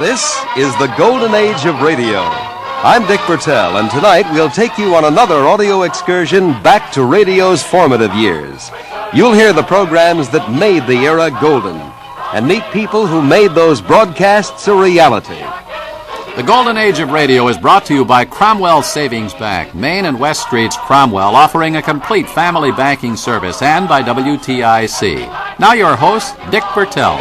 This is the golden age of radio. I'm Dick Bertel, and tonight we'll take you on another audio excursion back to radio's formative years. You'll hear the programs that made the era golden and meet people who made those broadcasts a reality. The Golden Age of Radio is brought to you by Cromwell Savings Bank, Main and West Streets, Cromwell, offering a complete family banking service, and by WTIC. Now your host, Dick Bertel.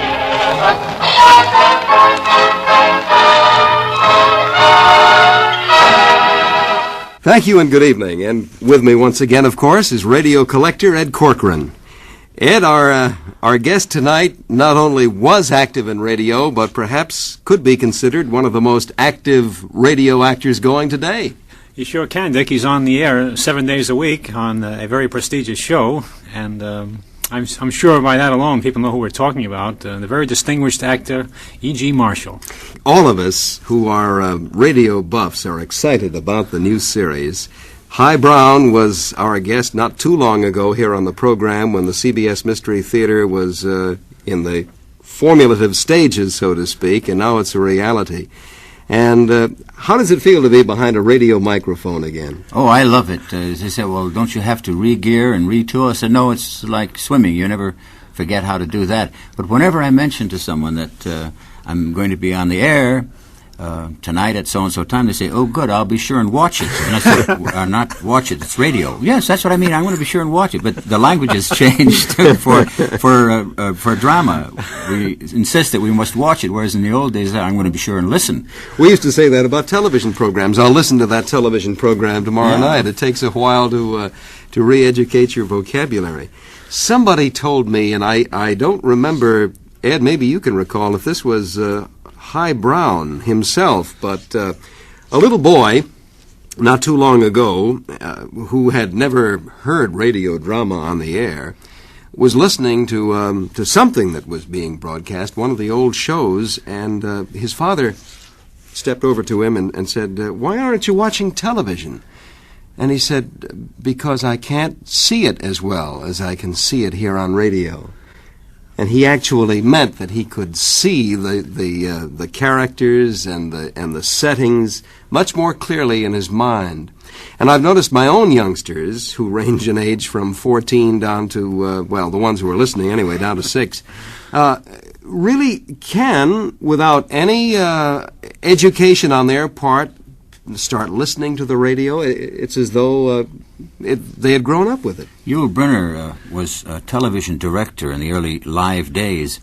Thank you and good evening. And with me once again, of course, is radio collector Ed Corcoran. Ed, our guest tonight not only was active in radio, but perhaps could be considered one of the most active radio actors going today. You sure can, Dick. He's on the air 7 days a week on a very prestigious show, and I'm sure by that alone people know who we're talking about, the very distinguished actor E.G. Marshall. All of us who are radio buffs are excited about the new series. Hy Brown was our guest not too long ago here on the program when the CBS Mystery Theater was in the formulative stages, so to speak, and now it's a reality. And how does it feel to be behind a radio microphone again? Oh, I love it. They said, well, don't you have to re-gear and retool? I said, no, it's like swimming. You never forget how to do that. But whenever I mention to someone that I'm going to be on the air tonight at so-and-so time, they say, oh, good, I'll be sure and watch it. And I said, not watch it, it's radio. Yes, that's what I mean, I'm going to be sure and watch it. But the language has changed for drama. We insist that we must watch it, whereas in the old days, I'm going to be sure and listen. We used to say that about television programs. I'll listen to that television program tomorrow night. It takes a while to re-educate your vocabulary. Somebody told me, and I don't remember, Ed, maybe you can recall, if this was Hy Brown himself, but a little boy not too long ago who had never heard radio drama on the air was listening to something that was being broadcast, one of the old shows, and his father stepped over to him and said, why aren't you watching television? And he said, because I can't see it as well as I can see it here on radio. And he actually meant that he could see the characters and the settings much more clearly in his mind. And I've noticed my own youngsters, who range in age from 14 down to, the ones who are listening anyway, down to 6, really can, without any education on their part, start listening to the radio. It's as though they had grown up with it. Yul Brynner was a television director in the early live days,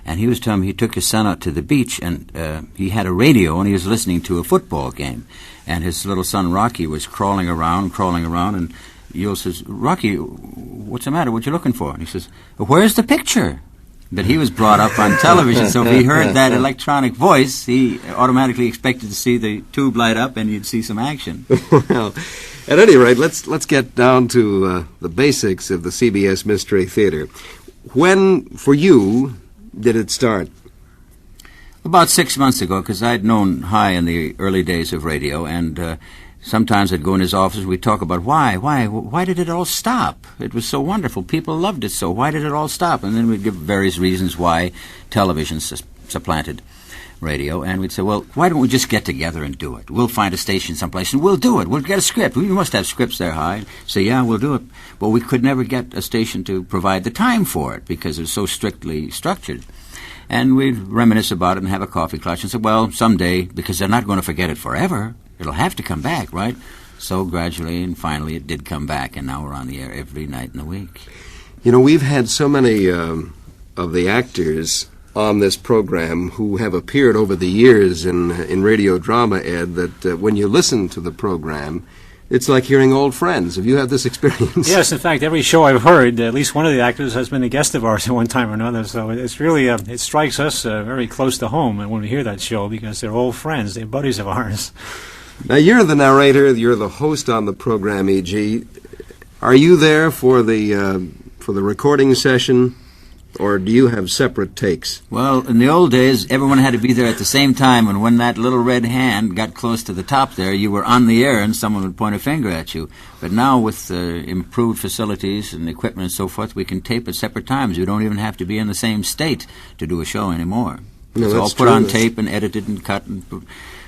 and he was telling me he took his son out to the beach, and he had a radio, and he was listening to a football game. And his little son, Rocky, was crawling around, and Yul says, Rocky, what's the matter? What you looking for? And he says, where's the picture? But he was brought up on television, so if he heard that electronic voice, he automatically expected to see the tube light up and you'd see some action. Well, at any rate, let's get down to the basics of the CBS Mystery Theater. When, for you, did it start? About 6 months ago, because I'd known Hy in the early days of radio, and sometimes I'd go in his office and we'd talk about why did it all stop? It was so wonderful. People loved it so. Why did it all stop? And then we'd give various reasons why television supplanted radio. And we'd say, well, why don't we just get together and do it? We'll find a station someplace and we'll do it. We'll get a script. We must have scripts there, Hy. So, yeah, we'll do it. But we could never get a station to provide the time for it because it was so strictly structured. And we'd reminisce about it and have a coffee clutch and say, well, someday, because they're not going to forget it forever, it'll have to come back, right? So gradually and finally it did come back, and now we're on the air every night in the week. You know, we've had so many of the actors on this program who have appeared over the years in radio drama, Ed, that when you listen to the program, it's like hearing old friends. Have you had this experience? Yes, in fact, every show I've heard, at least one of the actors has been a guest of ours at one time or another, so it's really, it strikes us very close to home when we hear that show because they're old friends, they're buddies of ours. Now, you're the narrator, you're the host on the program, E.G. Are you there for the recording session, or do you have separate takes? Well, in the old days, everyone had to be there at the same time, and when that little red hand got close to the top there, you were on the air and someone would point a finger at you. But now with improved facilities and equipment and so forth, we can tape at separate times. We don't even have to be in the same state to do a show anymore. No, It's all that's put true. on tape and edited and cut and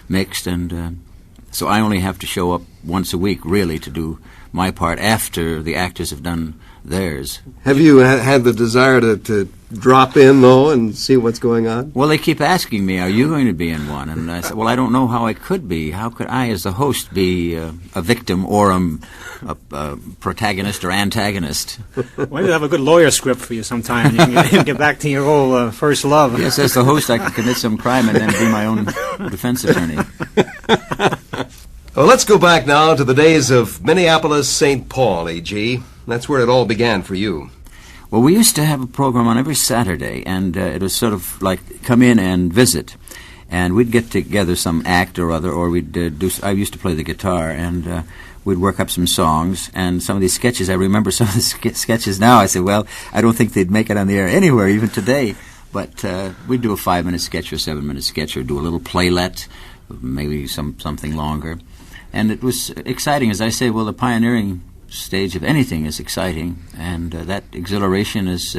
mixed, and so I only have to show up once a week, really, to do my part after the actors have done theirs. Have you had the desire to drop in, though, and see what's going on? Well, they keep asking me, are you going to be in one? And I said, well, I don't know how I could be. How could I, as the host, be a victim or a protagonist or antagonist? Maybe have a good lawyer script for you sometime. You can get back to your old first love. Yes, as the host, I can commit some crime and then be my own defense attorney. Well, let's go back now to the days of Minneapolis, St. Paul, E.G. That's where it all began for you. Well, we used to have a program on every Saturday, and it was sort of like come in and visit. And we'd get together some act or other, or we'd I used to play the guitar, and we'd work up some songs. And some of these sketches, I remember some of the sketches now. I said, well, I don't think they'd make it on the air anywhere, even today. But we'd do a 5-minute sketch or a 7-minute sketch, or do a little playlet, maybe something longer. And it was exciting. As I say, well, the pioneering stage of anything is exciting, and that exhilaration is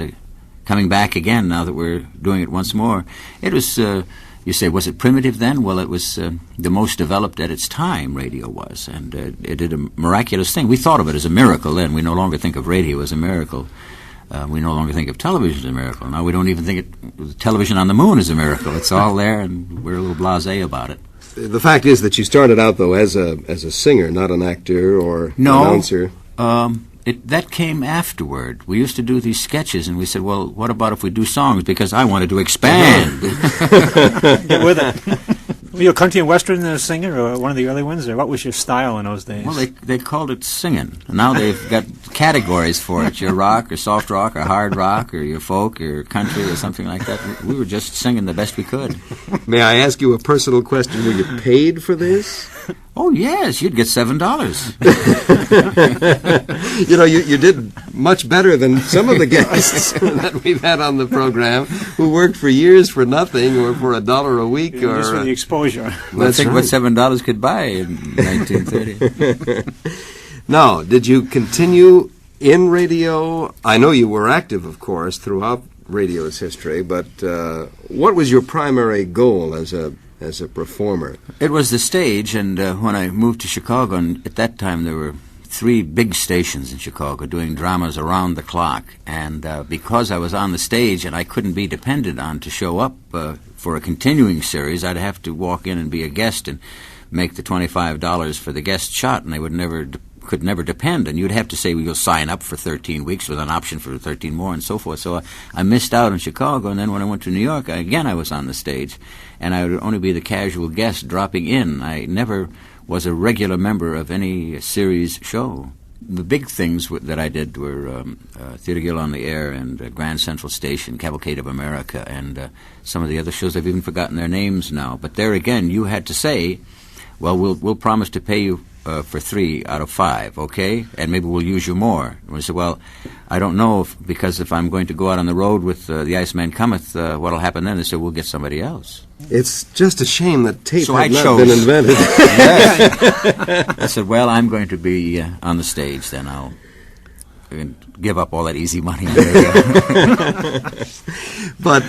coming back again now that we're doing it once more. It was, you say, was it primitive then? Well, it was the most developed at its time, radio was, and it did a miraculous thing. We thought of it as a miracle then. We no longer think of radio as a miracle. We no longer think of television as a miracle. Now we don't even think television on the moon is a miracle. It's all there, and we're a little blasé about it. The fact is that you started out, though, as a singer, not an actor or announcer. That came afterward. We used to do these sketches, and we said, well, what about if we do songs? Because I wanted to expand. Get with it. Were you a country and western singer, or one of the early ones, or what was your style in those days? Well, they called it singing. Now they've got categories for it. You're rock, or soft rock, or hard rock, or you're folk, or country, or something like that. We were just singing the best we could. May I ask you a personal question? Were you paid for this? Oh, yes, you'd get $7. You know, you did much better than some of the guests that we've had on the program who worked for years for nothing or for $1 a week. Just for the exposure. Let's think what $7 could buy in 1930. Now, did you continue in radio? I know you were active, of course, throughout radio's history, but what was your primary goal as a performer? It was the stage, and when I moved to Chicago, and at that time there were 3 big stations in Chicago doing dramas around the clock, and because I was on the stage and I couldn't be depended on to show up for a continuing series, I'd have to walk in and be a guest and make the $25 for the guest shot, and they could never depend, and you'd have to say, well, you'll sign up for 13 weeks with an option for 13 more and so forth. So I missed out in Chicago, and then when I went to New York, I was on the stage, and I would only be the casual guest dropping in. I never was a regular member of any series show. The big things that I did were Theatre Guild on the Air and Grand Central Station, Cavalcade of America, and some of the other shows. I've even forgotten their names now. But there again, you had to say, well, we'll promise to pay you for 3 out of 5, okay? And maybe we'll use you more. And we said, well, I don't know, because if I'm going to go out on the road with The Iceman Cometh, what'll happen then? They said, we'll get somebody else. It's just a shame that tape So had I not chose. been invented. I said, well, I'm going to be on the stage, then I'll give up all that easy money on radio. But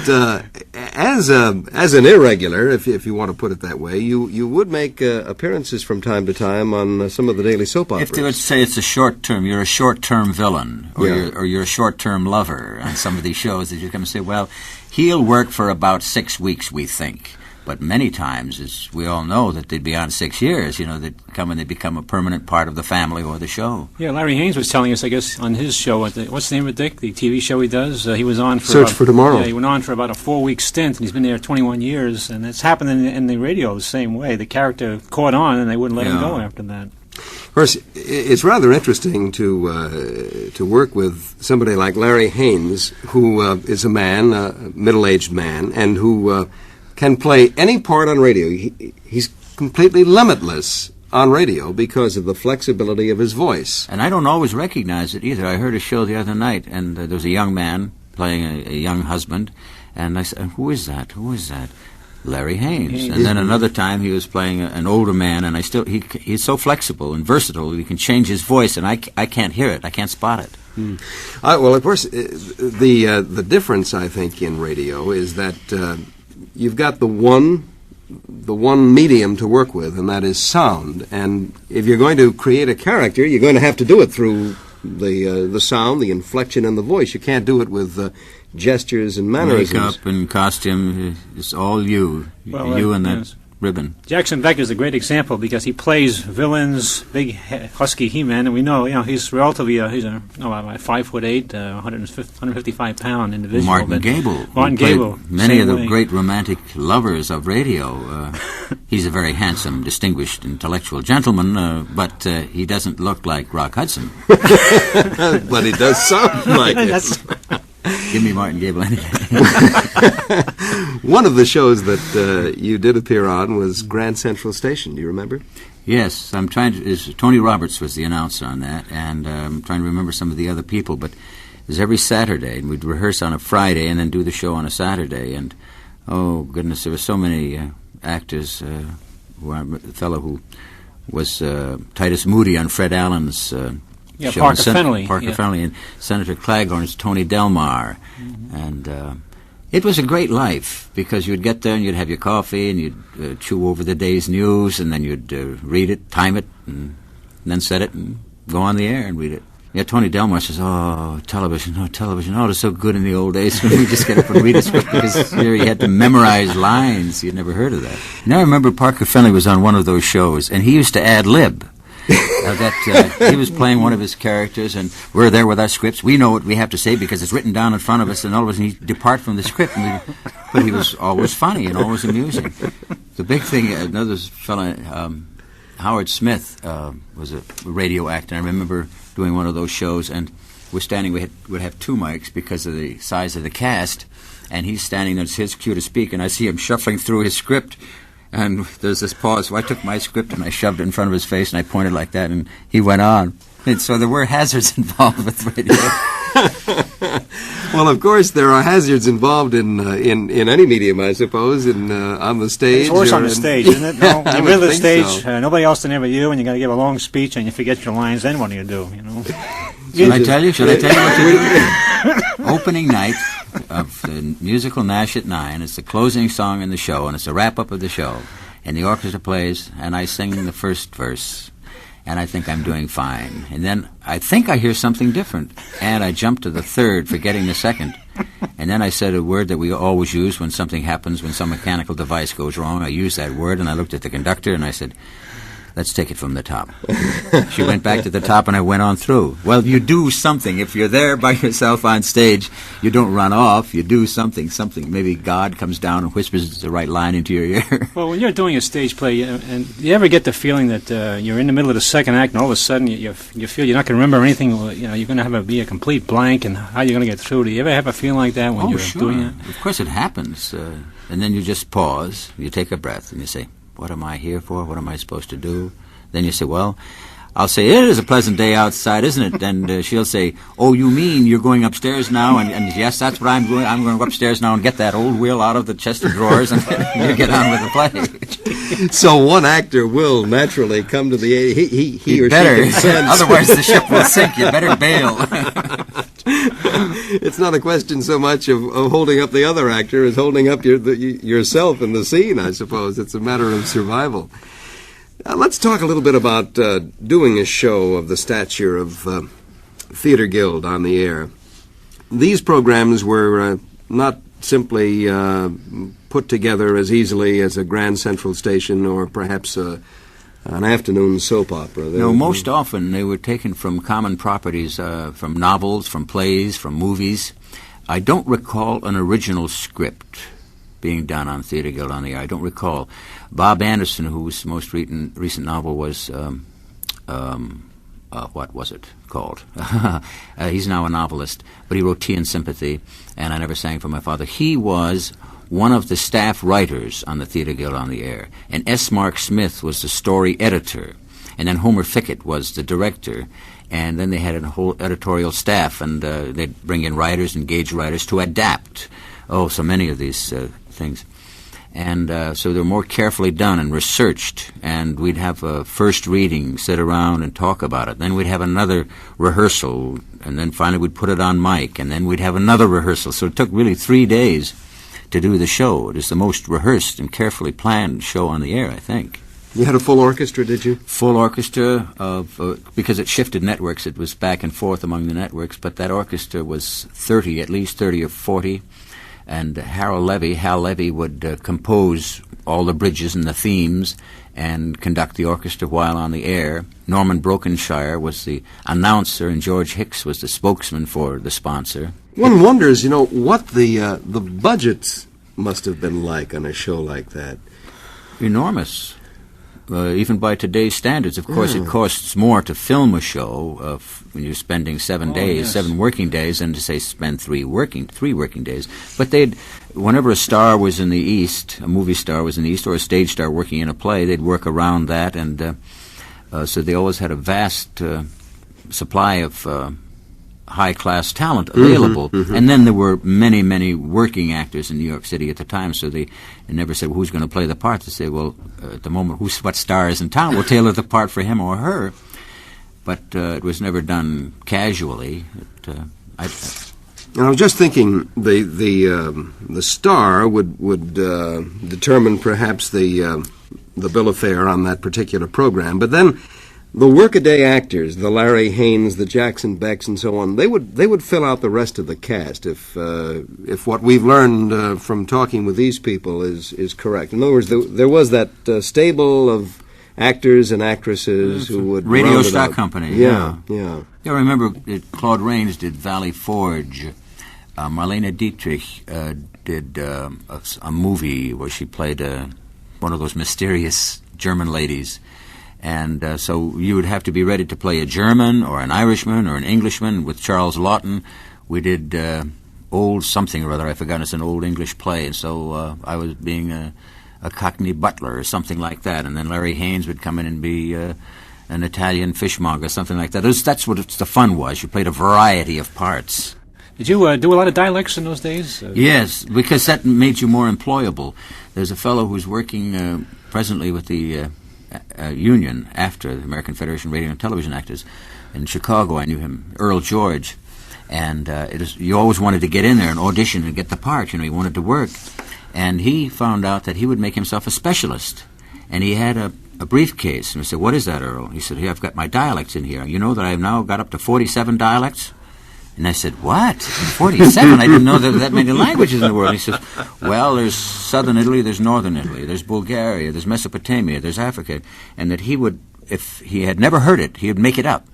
as an irregular, if you want to put it that way, you would make appearances from time to time on some of the daily soap operas. If they would say it's a short term, you're a short-term villain, or Yeah. you're a short-term lover on some of these shows, that you come and say, well, he'll work for about 6 weeks, we think. But many times, as we all know, that they'd be on 6 years. You know, they'd come and they become a permanent part of the family or the show. Yeah, Larry Haynes was telling us, I guess, on his show, what's the name of it, Dick? The TV show he does? He was on for Search for Tomorrow. Yeah, he went on for about a 4-week stint, and he's been there 21 years, and it's happened in the radio the same way. The character caught on, and they wouldn't let him Yeah. go after that. Of course, it's rather interesting to work with somebody like Larry Haynes, who is a man, a middle-aged man, and who can play any part on radio. He's completely limitless on radio because of the flexibility of his voice. And I don't always recognize it either. I heard a show the other night, and there was a young man playing a young husband, and I said, who is that? Who is that? Larry Haynes. And then another time he was playing an older man, and he's so flexible and versatile, he can change his voice, and I can't hear it. I can't spot it. Well, of course, the difference, I think, in radio is that you've got the one medium to work with, and that is sound. And if you're going to create a character, you're going to have to do it through the sound, the inflection, and the voice. You can't do it with gestures and mannerisms. Makeup and costume, it's all you. Well, you and that yes. ribbon. Jackson Beck is a great example because he plays villains, big husky He-Man, and we know he's relatively he's a 5'8", 155 pound individual. Martin Gable. Martin who played Gable, many same of the way. great romantic lovers of radio. He's a very handsome, distinguished, intellectual gentleman, but he doesn't look like Rock Hudson. But it does sound like it. Give me Martin Gable any day. One of the shows that you did appear on was Grand Central Station. Do you remember? Yes, I'm trying to. Tony Roberts was the announcer on that, and I'm trying to remember some of the other people. But it was every Saturday, and we'd rehearse on a Friday and then do the show on a Saturday. And oh goodness, there were so many actors. The fellow who was Titus Moody on Fred Allen's show. Parker Fennelly. Parker Fennelly, and Senator Claghorn's Tony Delmar, and it was a great life because you'd get there and you'd have your coffee and you'd chew over the day's news, and then you'd read it, time it, and then set it and go on the air and read it. Yeah, Tony Delmar says, television, oh, it was so good in the old days when we just get up and read a script, because here you had to memorize lines. You'd never heard of that. And I remember Parker Fennelly was on one of those shows, and he used to ad-lib. He was playing one of his characters, and we're there with our scripts. We know what we have to say because it's written down in front of us, and all of a sudden he'd depart from the script. But he was always funny and always amusing. The big thing, another fellow, Howard Smith, was a radio actor. I remember doing one of those shows, and we're standing, we'd have two mics because of the size of the cast, and he's standing there, it's his cue to speak, and I see him shuffling through his script. And there's this pause, so I took my script and I shoved it in front of his face and I pointed like that, and he went on. And so there were hazards involved with radio. Well, of course, there are hazards involved in any medium, I suppose, on the stage. It's worse on the stage, isn't it? No, I you're would with the think stage, so. nobody else than ever you, and you got to give a long speech, and you forget your lines. Then what do? Should I tell you what to do? Opening night of the musical Nash at 9. It's the closing song in the show, and it's the wrap-up of the show. And the orchestra plays, and I sing the first verse. And I think I'm doing fine. And then I think I hear something different. And I jump to the third, forgetting the second. And then I said a word that we always use when something happens, when some mechanical device goes wrong. I used that word, and I looked at the conductor, and I said, let's take it from the top. She went back to the top, and I went on through. Well, you do something. If you're there by yourself on stage, you don't run off. You do something. Maybe God comes down and whispers the right line into your ear. Well, when you're doing a stage play, and you ever get the feeling that you're in the middle of the second act, and all of a sudden you feel you're not going to remember anything, you're going to be a complete blank, and how you're going to get through? Do you ever have a feeling like that when you're doing it? Of course it happens. And then you just pause, you take a breath, and you say, what am I here for? What am I supposed to do? Then you say, well, I'll say, it is a pleasant day outside, isn't it? And she'll say, oh, you mean you're going upstairs now? And yes, that's what I'm doing. I'm going upstairs now and get that old wheel out of the chest of drawers, and you get on with the play. So one actor will naturally come to the aid. He or better. she can sense. Otherwise the ship will sink. You better bail. It's not a question so much of holding up the other actor as holding up yourself in the scene, I suppose. It's a matter of survival. Let's talk a little bit about doing a show of the stature of Theater Guild on the air. These programs were not simply put together as easily as a Grand Central Station or perhaps an afternoon soap opera. No, most often they were taken from common properties, from novels, from plays, from movies. I don't recall an original script being done on Theater Guild on the air. I don't recall. Bob Anderson, whose most recent novel was, what was it called? He's now a novelist, but he wrote Tea and Sympathy, and I Never Sang for My Father. He was one of the staff writers on the Theater Guild on the air, and S. Mark Smith was the story editor, and then Homer Fickett was the director, and then they had a whole editorial staff, and they'd bring in writers, engage writers to adapt. Oh, so many of these things. And so they're more carefully done and researched, and we'd have a first reading, sit around and talk about it. Then we'd have another rehearsal, and then finally we'd put it on mic, and then we'd have another rehearsal. So it took really 3 days to do the show. It is the most rehearsed and carefully planned show on the air, I think. You had a full orchestra, did you? Full orchestra because it shifted networks. It was back and forth among the networks, but that orchestra was 30, at least 30 or 40. And Hal Levy would compose all the bridges and the themes and conduct the orchestra while on the air. Norman Brokenshire was the announcer, and George Hicks was the spokesman for the sponsor. One wonders, what the budgets must have been like on a show like that. Enormous. Even by today's standards, of course, it costs more to film a show when you're spending 7 days, 7 working days, than to say spend 3 working days. But whenever a star was in the East, a movie star was in the East, or a stage star working in a play, they'd work around that, and so they always had a vast supply of high-class talent available. And then there were many, many working actors in New York City at the time, so they never said, well, who's going to play the part? They say, well, at the moment, what star is in town? We'll tailor the part for him or her. But it was never done casually. And I was just thinking the star would determine perhaps the bill of fare on that particular program, but then the workaday actors, the Larry Haynes, the Jackson Becks, and so on, they would fill out the rest of the cast if what we've learned from talking with these people is correct. In other words, there was that stable of actors and actresses who would Radio round it Stock out. Company. Yeah. Yeah, I remember Claude Rains did Valley Forge. Marlene Dietrich did a movie where she played one of those mysterious German ladies. And so you would have to be ready to play a German or an Irishman or an Englishman. With Charles Lawton, we did old something or other. I've forgotten. It's an old English play. And so I was being a Cockney butler or something like that. And then Larry Haynes would come in and be an Italian fishmonger, something like that. That's what the fun was. You played a variety of parts. Did you do a lot of dialects in those days? Yes, because that made you more employable. There's a fellow who's working presently with the union after the American Federation of Radio and Television Actors in Chicago. I knew him, Earl George, and you always wanted to get in there and audition and get the part. You wanted to work, and he found out that he would make himself a specialist, and he had a briefcase. And I said, "What is that, Earl?" He said, "Here, I've got my dialects in here. You know that I've now got up to 47 dialects." And I said, "What? 47? I didn't know there were that many languages in the world." He says, "Well, there's southern Italy, there's northern Italy, there's Bulgaria, there's Mesopotamia, there's Africa." And that he would, if he had never heard it, he would make it up.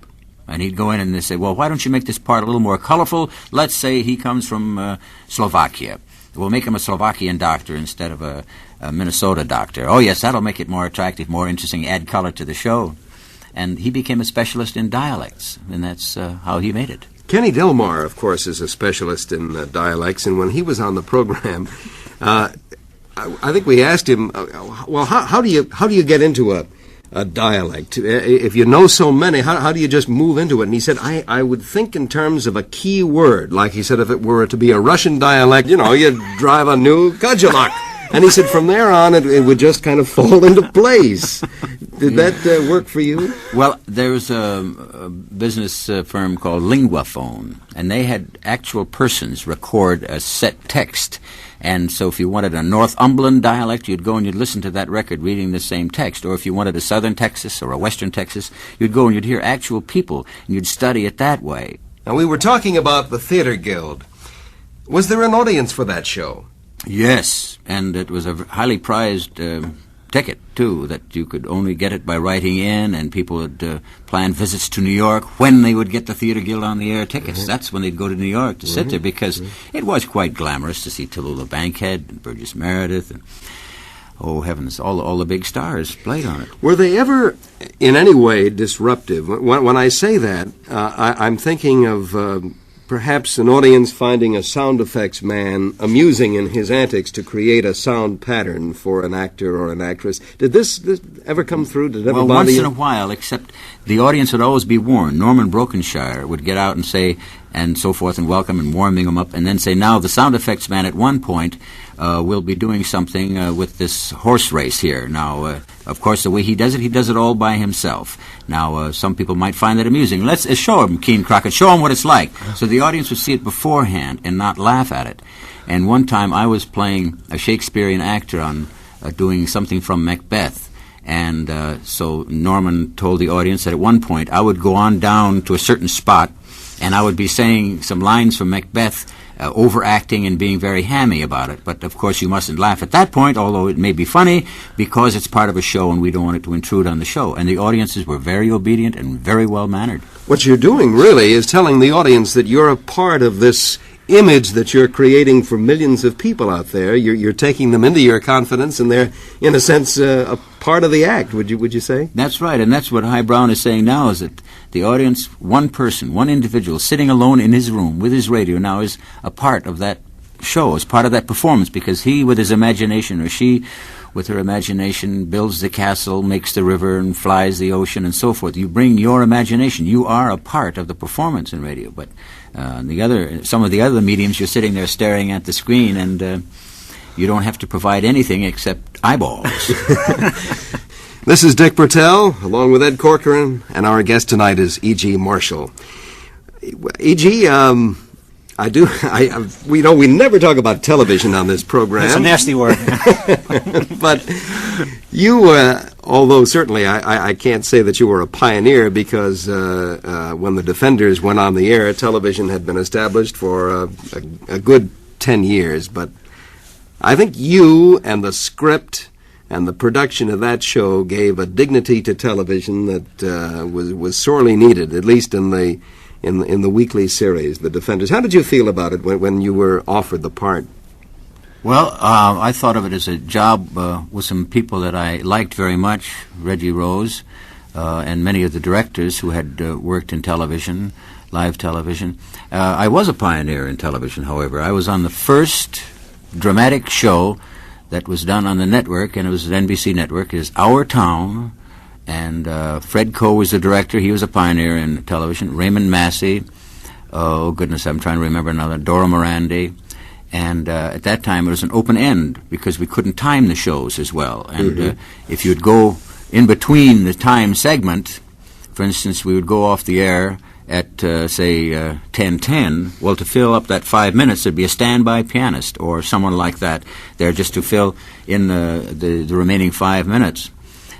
And he'd go in and they'd say, "Well, why don't you make this part a little more colorful? Let's say he comes from Slovakia. We'll make him a Slovakian doctor instead of a Minnesota doctor. Oh, yes, that'll make it more attractive, more interesting, add color to the show." And he became a specialist in dialects, and that's how he made it. Kenny Delmar, of course, is a specialist in dialects, and when he was on the program, I think we asked him, well, how do you get into a dialect? If you know so many, how do you just move into it? And he said, I would think in terms of a key word. Like he said, if it were to be a Russian dialect, you'd drive a new Cadillac. And he said from there on, it would just kind of fall into place. Did that work for you? Well, there was a business firm called Linguaphone, and they had actual persons record a set text. And so if you wanted a Northumberland dialect, you'd go and you'd listen to that record reading the same text. Or if you wanted a Southern Texas or a Western Texas, you'd go and you'd hear actual people, and you'd study it that way. Now, we were talking about the Theater Guild. Was there an audience for that show? Yes, and it was a highly prized ticket, too, that you could only get it by writing in, and people would plan visits to New York when they would get the Theater Guild on the air tickets. Mm-hmm. That's when they'd go to New York to sit there, because it was quite glamorous to see Tallulah Bankhead and Burgess Meredith and, oh heavens, all the big stars played on it. Were they ever in any way disruptive? When I say that, I'm thinking of perhaps an audience finding a sound effects man amusing in his antics to create a sound pattern for an actor or an actress. Did this ever come through? Did it ever bother once you? in a while, except the audience would always be warned. Norman Brokenshire would get out and say, and so forth, and welcome and warming them up, and then say, now the sound effects man at one point will be doing something with this horse race here. Now, of course, the way he does it all by himself. Now, some people might find that amusing. Let's show him, Keen Crockett, show him what it's like. So the audience would see it beforehand and not laugh at it. And one time I was playing a Shakespearean actor on doing something from Macbeth. And so Norman told the audience that at one point I would go on down to a certain spot and I would be saying some lines from Macbeth, overacting and being very hammy about it. But, of course, you mustn't laugh at that point, although it may be funny, because it's part of a show and we don't want it to intrude on the show. And the audiences were very obedient and very well-mannered. What you're doing, really, is telling the audience that you're a part of this image that you're creating for millions of people out there. You're taking them into your confidence, and they're, in a sense, a part of the act, would you say? That's right, and that's what High Brown is saying now, is that the audience, one person, one individual, sitting alone in his room with his radio now is a part of that show, is part of that performance, because he, with his imagination, or she, with her imagination, builds the castle, makes the river, and flies the ocean, and so forth. You bring your imagination. You are a part of the performance in radio. But some of the other mediums, you're sitting there staring at the screen, and you don't have to provide anything except eyeballs. This is Dick Bertel, along with Ed Corcoran, and our guest tonight is E.G. Marshall. E.G., we never talk about television on this program. That's a nasty word. But you, although certainly I can't say that you were a pioneer, because when the Defenders went on the air, television had been established for a good 10 years. But I think you and the script and the production of that show gave a dignity to television that was sorely needed, at least in the weekly series, The Defenders. How did you feel about it when you were offered the part? Well, I thought of it as a job with some people that I liked very much, Reggie Rose, and many of the directors who had worked in television, live television. I was a pioneer in television, however. I was on the first dramatic show that was done on the network, and it was an NBC network, is Our Town. And Fred Coe was the director. He was a pioneer in television. Raymond Massey. Oh, goodness, I'm trying to remember another. Dora Morandi. And at that time, it was an open end because we couldn't time the shows as well. And if you'd go in between the time segment, for instance, we would go off the air at, say, 10:10. Well, to fill up that 5 minutes, there'd be a standby pianist or someone like that there just to fill in the remaining 5 minutes.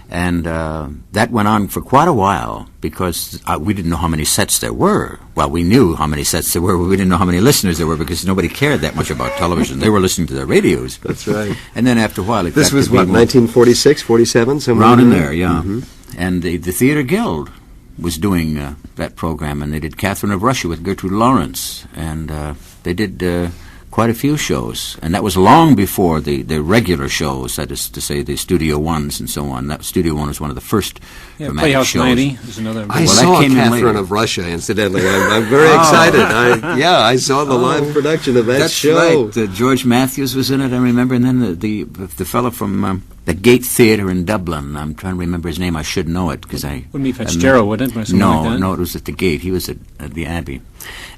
And that went on for quite a while because we didn't know how many sets there were. Well, we knew how many sets there were, but we didn't know how many listeners there were because nobody cared that much about television. They were listening to their radios. That's right. And then after a while, this was what, 1946, 47, somewhere around in there, yeah. And the Theater Guild was doing that program, and they did Catherine of Russia with Gertrude Lawrence, and they did quite a few shows, and that was long before the regular shows, that is to say the Studio Ones and so on. That Studio One was one of the first dramatic Playhouse shows. 90 is another. I saw Catherine of Russia, incidentally. I'm very excited. I saw the live production of that That's show. Right. George Matthews was in it, I remember, and then the fellow from the Gate Theatre in Dublin. I'm trying to remember his name. I should know it because I wouldn't be Fitzgerald, would it? Or something no, like that? no, it was at the Gate. He was at the Abbey.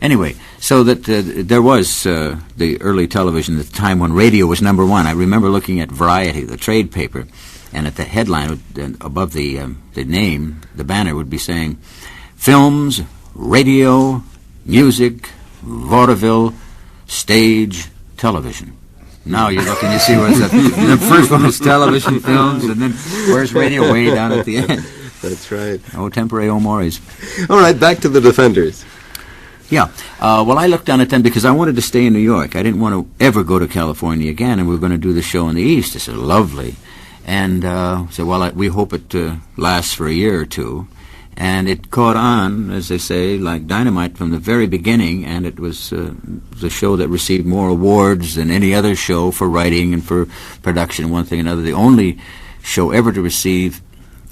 Anyway, so that there was the early television at the time when radio was number one. I remember looking at Variety, the trade paper, and at the headline above the name, the banner would be saying, "Films, radio, music, vaudeville, stage, television." Now you look and you see what's that. The first one is television, films, and then where's radio way down at the end? That's right. O tempore, o mores. All right, back to the Defenders. Yeah. Well, I looked on it then because I wanted to stay in New York. I didn't want to ever go to California again, and we were going to do the show in the East. I said, lovely. And said, well, we hope it lasts for a year or two. And it caught on, as they say, like dynamite from the very beginning, and it was the show that received more awards than any other show for writing and for production, one thing or another. The only show ever to receive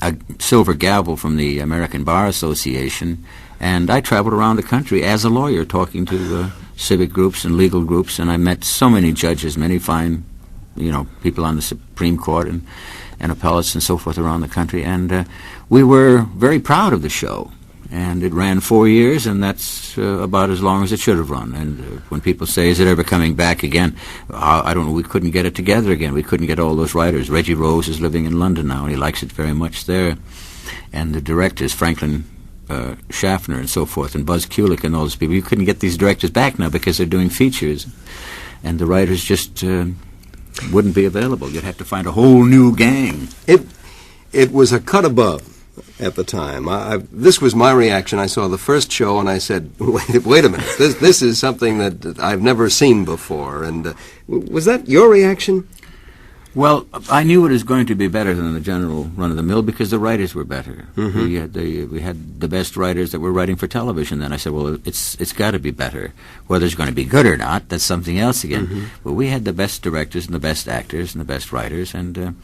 a silver gavel from the American Bar Association. And I traveled around the country as a lawyer talking to civic groups and legal groups, and I met so many judges, many fine, people on the Supreme Court and appellates and so forth around the country. And we were very proud of the show. And it ran 4 years, and that's about as long as it should have run. And when people say, is it ever coming back again? I don't know. We couldn't get it together again. We couldn't get all those writers. Reggie Rose is living in London now, and he likes it very much there. And the directors, Franklin Schaffner and so forth, and Buzz Kulick and all those people, you couldn't get these directors back now because they're doing features. And the writers just wouldn't be available. You'd have to find a whole new gang. It was a cut above at the time. This was my reaction. I saw the first show and I said, wait a minute, this is something that I've never seen before. And was that your reaction? Well, I knew it was going to be better than the general run-of-the-mill because the writers were better. Mm-hmm. We had the best writers that were writing for television. Then I said, well, it's got to be better. Whether it's going to be good or not, that's something else again. Mm-hmm. But we had the best directors and the best actors and the best writers, and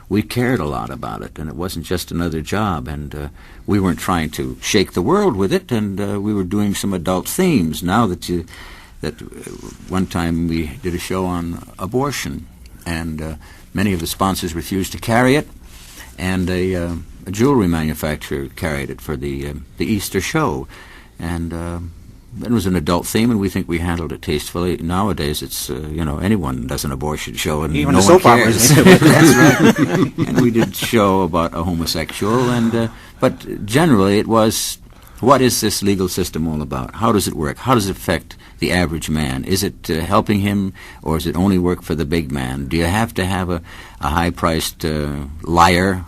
we cared a lot about it, and it wasn't just another job, and we weren't trying to shake the world with it, and we were doing some adult themes. Now that one time we did a show on abortion, and many of the sponsors refused to carry it, and a jewelry manufacturer carried it for the Easter show, and it was an adult theme, and we think we handled it tastefully. Nowadays, it's anyone does an abortion show, and even no the one soap cares. operas. That's right. And we did a show about a homosexual, and but generally it was, what is this legal system all about? How does it work? How does it affect the average man? Is it helping him, or does it only work for the big man? Do you have to have a high-priced liar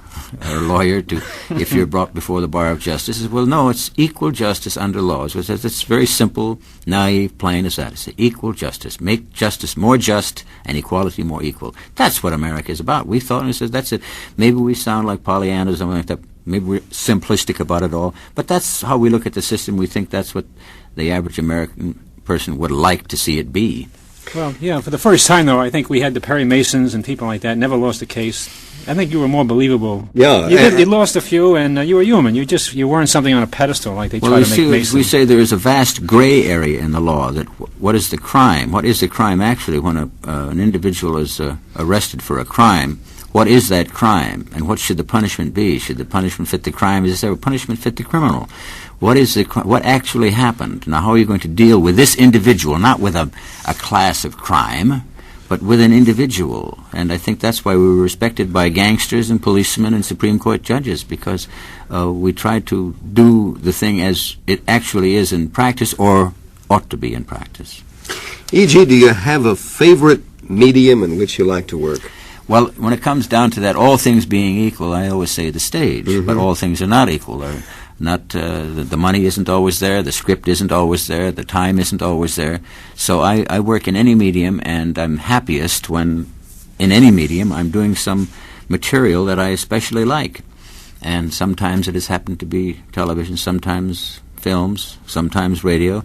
or lawyer to, if you're brought before the bar of justice? Well, no, it's equal justice under laws. It's very simple, naive, plain as that. It's equal justice. Make justice more just and equality more equal. That's what America is about. We thought, and it says, that's it. Maybe we sound like Pollyanna or something like that. Maybe we're simplistic about it all. But that's how we look at the system. We think that's what the average American person would like to see it be. Well, yeah, for the first time, though, I think we had the Perry Masons and people like that, never lost a case. I think you were more believable. Yeah. You lost a few, and you were human. You weren't something on a pedestal like they try to make Masons. We say there is a vast gray area in the law. That what is the crime? What is the crime actually when an individual is arrested for a crime? What is that crime, and what should the punishment be? Should the punishment fit the crime? Is there a punishment fit the criminal? What actually happened? Now, how are you going to deal with this individual, not with a class of crime, but with an individual? And I think that's why we were respected by gangsters and policemen and Supreme Court judges, because we tried to do the thing as it actually is in practice, or ought to be in practice. E.G., do you have a favorite medium in which you like to work? Well, when it comes down to that, all things being equal, I always say the stage. Mm-hmm. But all things are not equal. The money isn't always there, the script isn't always there, the time isn't always there. So I work in any medium, and I'm happiest when, in any medium, I'm doing some material that I especially like. And sometimes it has happened to be television, sometimes films, sometimes radio,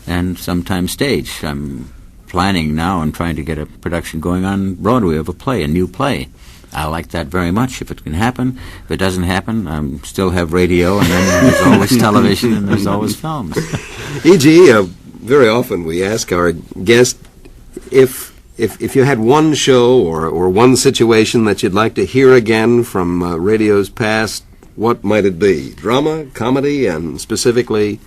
and sometimes stage. I'm planning now and trying to get a production going on Broadway of a new play. I like that very much if it can happen. If it doesn't happen, I still have radio, and then there's always television, and there's always films. E.G., very often we ask our guest if you had one show or one situation that you'd like to hear again from radio's past, what might it be? Drama, comedy, and specifically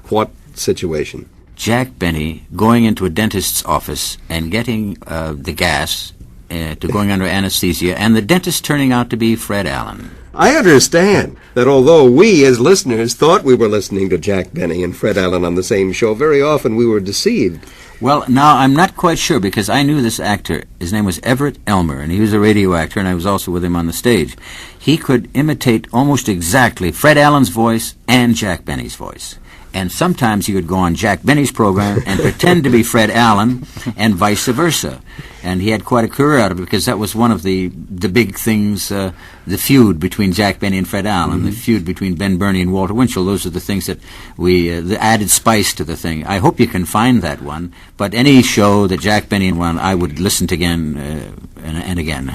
what situation? Jack Benny going into a dentist's office and getting the gas to going under anesthesia, and the dentist turning out to be Fred Allen. I understand that although we as listeners thought we were listening to Jack Benny and Fred Allen on the same show, very often we were deceived. Well, now I'm not quite sure, because I knew this actor. His name was Everett Elmer, and he was a radio actor, and I was also with him on the stage. He could imitate almost exactly Fred Allen's voice and Jack Benny's voice. And sometimes he would go on Jack Benny's program and pretend to be Fred Allen, and vice versa. And he had quite a career out of it, because that was one of the big things, the feud between Jack Benny and Fred Allen, the feud between Ben Burney and Walter Winchell. Those are the things that the added spice to the thing. I hope you can find that one. But any show that Jack Benny won, I would listen to again and again.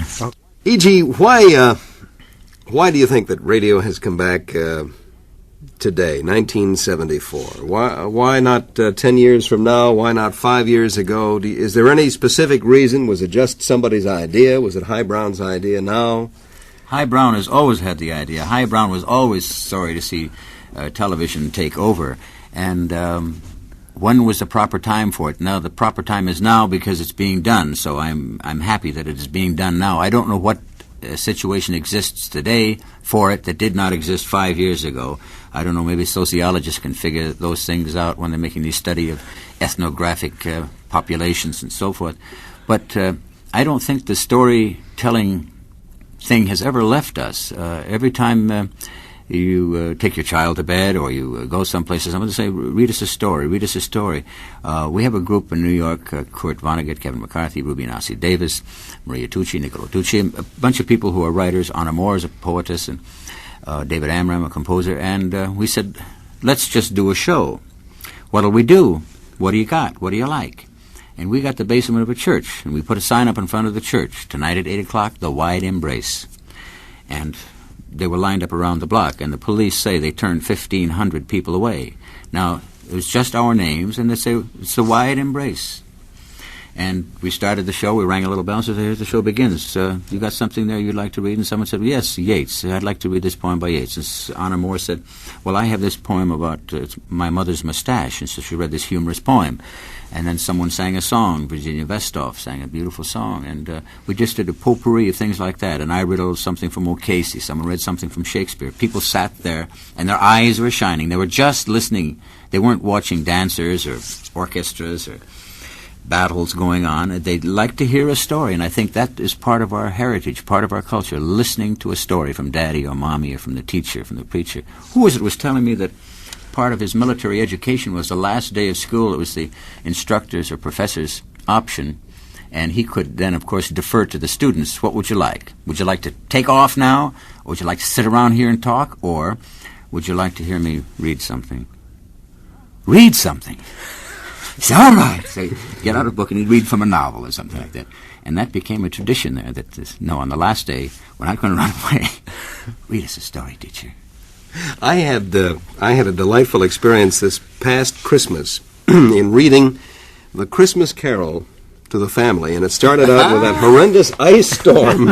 E.G., why do you think that radio has come back today, 1974? Why not 10 years from now? Why not 5 years ago? Is there any specific reason? Was it just somebody's idea? Was it High Brown's idea now? High Brown has always had the idea. High Brown was always sorry to see television take over. And when was the proper time for it? Now, the proper time is now because it's being done, so I'm happy that it is being done now. I don't know what situation exists today for it that did not exist 5 years ago. I don't know, maybe sociologists can figure those things out when they're making the study of ethnographic populations and so forth. But I don't think the storytelling thing has ever left us. Every time you take your child to bed or you go someplace, I'm going to say, read us a story, read us a story. We have a group in New York, Kurt Vonnegut, Kevin McCarthy, Ruby Nasi Davis, Maria Tucci, Niccolo Tucci, a bunch of people who are writers. Anna Moore is a poetess, and David Amram, a composer. And we said, let's just do a show. What'll we do? What do you got? What do you like? And we got the basement of a church, and we put a sign up in front of the church, tonight at 8 o'clock, The Wide Embrace. And they were lined up around the block, and the police say they turned 1,500 people away. Now, it was just our names, and they say, it's The Wide Embrace. And we started the show, we rang a little bell and said, here's the show begins. You got something there you'd like to read? And someone said, yes, Yeats. I'd like to read this poem by Yeats. And Anna Moore said, well, I have this poem about my mother's mustache. And so she read this humorous poem. And then someone sang a song. Virginia Vestoff sang a beautiful song. And we just did a potpourri of things like that. And I read something from O'Casey. Someone read something from Shakespeare. People sat there, and their eyes were shining. They were just listening. They weren't watching dancers or orchestras or battles going on. They'd like to hear a story, and I think that is part of our heritage, part of our culture, listening to a story from Daddy or Mommy or from the teacher, from the preacher. Who was it was telling me that part of his military education was the last day of school. It was the instructor's or professor's option, and he could then, of course, defer to the students. What would you like? Would you like to take off now? Or would you like to sit around here and talk? Or would you like to hear me read something? Read something. He said, all right. So he'd get out a book and he'd read from a novel or something like that. And that became a tradition there that, no, on the last day, we're not going to run away. Read us a story, teacher. I had a delightful experience this past Christmas in reading The Christmas Carol to the family, and it started out with that horrendous ice storm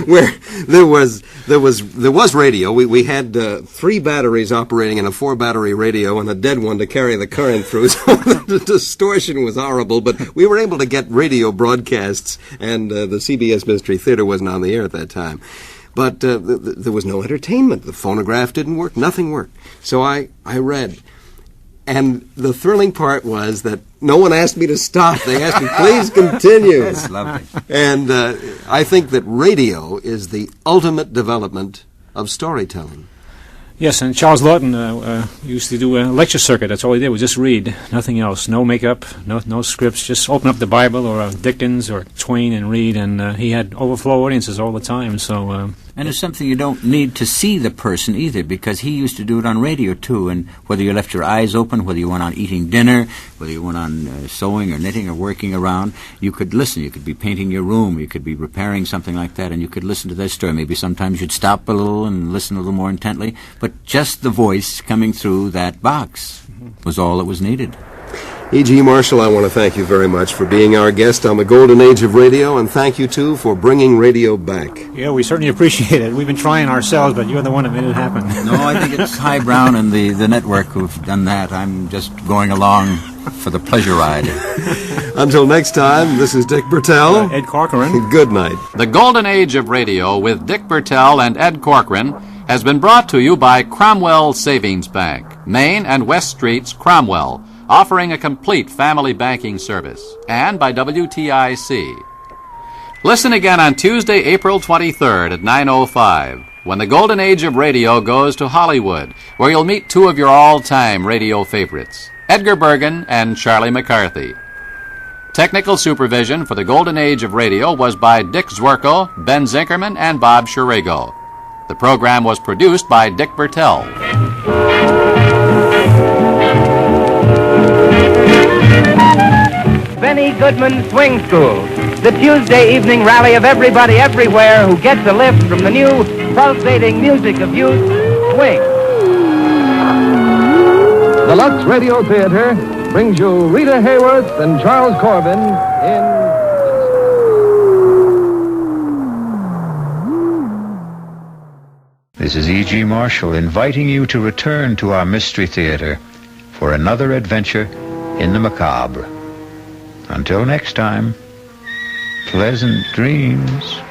where there was radio. We had 3 batteries operating in a 4-battery radio and a dead one to carry the current through, so the distortion was horrible, but we were able to get radio broadcasts, and the CBS Mystery Theater wasn't on the air at that time. But there was no entertainment. The phonograph didn't work. Nothing worked. So I read. And the thrilling part was that no one asked me to stop. They asked me, please continue. That's lovely. And I think that radio is the ultimate development of storytelling. Yes, and Charles Lawton used to do a lecture circuit. That's all he did, was just read, nothing else. No makeup, no scripts, just open up the Bible or Dickens or Twain and read, and he had overflow audiences all the time. So. And it's something you don't need to see the person either, because he used to do it on radio too, and whether you left your eyes open, whether you went on eating dinner, whether you went on sewing or knitting or working around, you could listen. You could be painting your room, you could be repairing something like that, and you could listen to that story. Maybe sometimes you'd stop a little and listen a little more intently, but just the voice coming through that box was all that was needed. E.G. Marshall, I want to thank you very much for being our guest on the Golden Age of Radio, and thank you, too, for bringing radio back. Yeah, we certainly appreciate it. We've been trying ourselves, but you're the one that made it happen. No, I think it's High Brown and the network who've done that. I'm just going along for the pleasure ride. Until next time, this is Dick Bertel. Ed Corcoran. Good night. The Golden Age of Radio with Dick Bertel and Ed Corcoran has been brought to you by Cromwell Savings Bank, Main and West Streets, Cromwell, offering a complete family banking service, and by WTIC. Listen again on Tuesday, April 23rd at 9:05, when the Golden Age of Radio goes to Hollywood, where you'll meet 2 of your all-time radio favorites, Edgar Bergen and Charlie McCarthy. Technical supervision for the Golden Age of Radio was by Dick Zwerko, Ben Zinkerman, and Bob Schirego. The program was produced by Dick Bertel. Benny Goodman Swing School, the Tuesday evening rally of everybody everywhere who gets a lift from the new pulsating music of youth, swing. The Lux Radio Theater brings you Rita Hayworth and Charles Corbin in This is E.G. Marshall inviting you to return to our Mystery Theater for another adventure in the macabre. Until next time, pleasant dreams.